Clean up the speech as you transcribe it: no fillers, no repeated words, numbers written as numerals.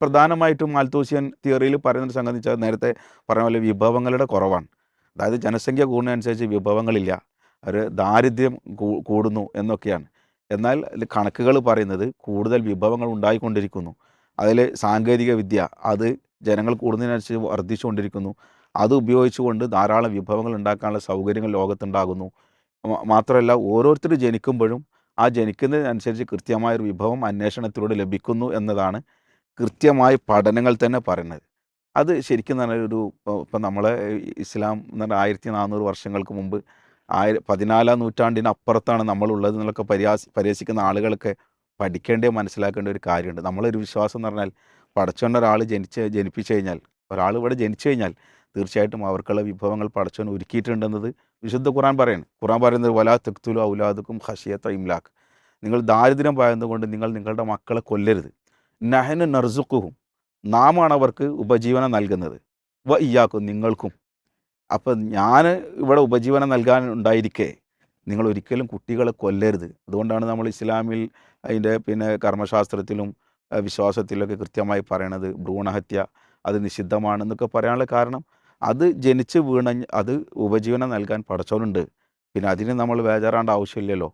പ്രധാനമായിട്ടും മാൽത്തൂസിയൻ തിയറിയിൽ പറയുന്നൊരു സംഗതി വെച്ചാൽ നേരത്തെ പറഞ്ഞ പോലെ വിഭവങ്ങളുടെ കുറവാണ്. അതായത് ജനസംഖ്യ കൂടുന്നതനുസരിച്ച് വിഭവങ്ങളില്ല, ഒരു ദാരിദ്ര്യം കൂടുന്നു എന്നൊക്കെയാണ്. എന്നാൽ കണക്കുകൾ പറയുന്നത് കൂടുതൽ വിഭവങ്ങൾ ഉണ്ടായിക്കൊണ്ടിരിക്കുന്നു. അതിൽ സാങ്കേതിക വിദ്യ അത് ജനങ്ങൾ കൂടുന്നതിനനുസരിച്ച് വർദ്ധിച്ചുകൊണ്ടിരിക്കുന്നു. അത് ഉപയോഗിച്ചുകൊണ്ട് ധാരാളം വിഭവങ്ങൾ ഉണ്ടാക്കാനുള്ള സൗകര്യങ്ങൾ ലോകത്തുണ്ടാകുന്നു. മാത്രമല്ല ഓരോരുത്തർ ജനിക്കുമ്പോഴും ആ ജനിക്കുന്നതിനനുസരിച്ച് കൃത്യമായൊരു വിഭവം അന്വേഷണത്തിലൂടെ ലഭിക്കുന്നു എന്നതാണ് കൃത്യമായ പഠനങ്ങൾ തന്നെ പറയുന്നത്. അത് ശരിക്കും പറഞ്ഞാൽ ഇപ്പം നമ്മളെ ഇസ്ലാം എന്ന് പറഞ്ഞാൽ 1400 വർഷങ്ങൾക്ക് മുമ്പ് 14-ാം നൂറ്റാണ്ടിനപ്പുറത്താണ് നമ്മളുള്ളത് എന്നൊക്കെ പരിഹസിക്കുന്ന ആളുകളൊക്കെ പഠിക്കേണ്ട മനസ്സിലാക്കേണ്ട ഒരു കാര്യമുണ്ട്. നമ്മളൊരു വിശ്വാസം എന്ന് പറഞ്ഞാൽ പടച്ചോൻ ഒരാൾ ജനിപ്പിച്ചു കഴിഞ്ഞാൽ, ഒരാൾ ഇവിടെ ജനിച്ചു കഴിഞ്ഞാൽ തീർച്ചയായിട്ടും അവർക്കുള്ള വിഭവങ്ങൾ പടച്ചോൻ ഒരുക്കിയിട്ടുണ്ടെന്നത് വിശുദ്ധ ഖുർആൻ പറയാണ്. ഖുർആൻ പറയുന്നത് വലാ തഖ്തുലു ഔലാദക്കും ഖശിയത ഇംലാഖ്, നിങ്ങൾ ദാരിദ്ര്യം ഭയന്നുകൊണ്ട് നിങ്ങൾ നിങ്ങളുടെ മക്കളെ കൊല്ലരുത്. നഹ്നു നർസുഖുഹും, നാമാണ് അവർക്ക് ഉപജീവനം നൽകുന്നത്. വ ഇയ്യാക്കും, നിങ്ങൾക്കും. അപ്പം ഞാൻ ഇവിടെ ഉപജീവനം നൽകാൻ ഉണ്ടായിരിക്കെ നിങ്ങൾ ഒരിക്കലും കുട്ടികളെ കൊല്ലരുത്. അതുകൊണ്ടാണ് നമ്മൾ ഇസ്ലാമിൽ അതിൻ്റെ കർമ്മശാസ്ത്രത്തിലും വിശ്വാസത്തിലൊക്കെ കൃത്യമായി പറയണത് ഭ്രൂണഹത്യ അത് നിഷിദ്ധമാണെന്നൊക്കെ പറയാനുള്ള കാരണം അത് ജനിച്ച് വീണ അത് ഉപജീവനം നൽകാൻ പടച്ചവനുണ്ട്. പിന്നെ അതിന് നമ്മൾ ബേജാറാവേണ്ട ആവശ്യമില്ലല്ലോ.